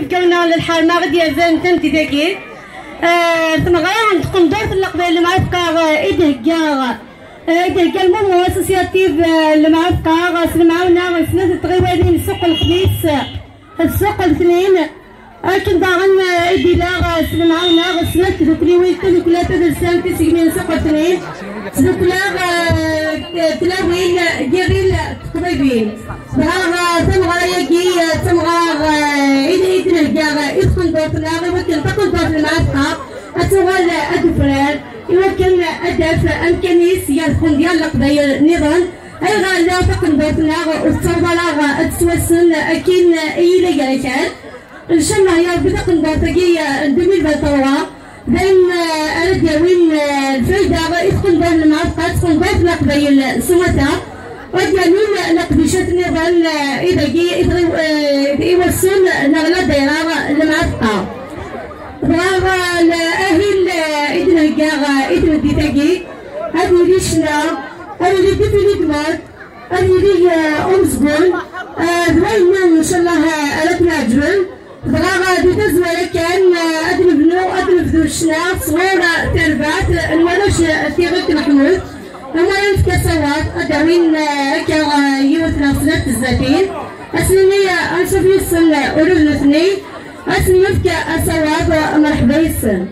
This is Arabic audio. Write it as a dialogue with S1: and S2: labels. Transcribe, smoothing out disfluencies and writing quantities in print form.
S1: كونا للحال ما غادي يزال تنتي داكي تنغير تكون دور في القبائل المعسكر إدهكا المهم اسوسياتيف المعسكر سلمعونا سنة تغيوانين سوق الخميس السوق الاثنين لكن باغن إديلا سلمعونا سنة دوكليويت دوكلا تدرسان تسيقمين سوق الاثنين دوكلا تلاوين ديريل تقريبين بها تمغى يجي تمغى إدهكا إدخل دوتنا وكن تقل دوت المعسكر أتوغل أدفران يمكن أدف أمكانيس يدخل ديال القضايا نظام أيضا لا تقن دوتنا والصوبلاغ أتسوسن أكين إيلا جالكان إن شاء الله يا بتقن دوتكي 2023 بين أرديوين الفايدة يدخل دور المعسكر تكون دوت القضايا سمتا وديالون لقديشات نظام إذا جي يوصل نغلا دايرة المعسكر بغا الأهل إدنا إدنا ديتاكي هذه ليشنا هذه اللي ديتي دمار هذه اللي أمزبون بغينا إن شاء الله أردنا عجبن بغا ديتا زوالة كان أدن بنو أدن بذوشنا صغيرة تربات الوالوش تيغيك محمود هما ينفكا صوات أدوين كا يوثنا صنات الزاتين أسنية أنشوف يوصل أولو الاثنين أسني يفكى أصوات مرحبا يسن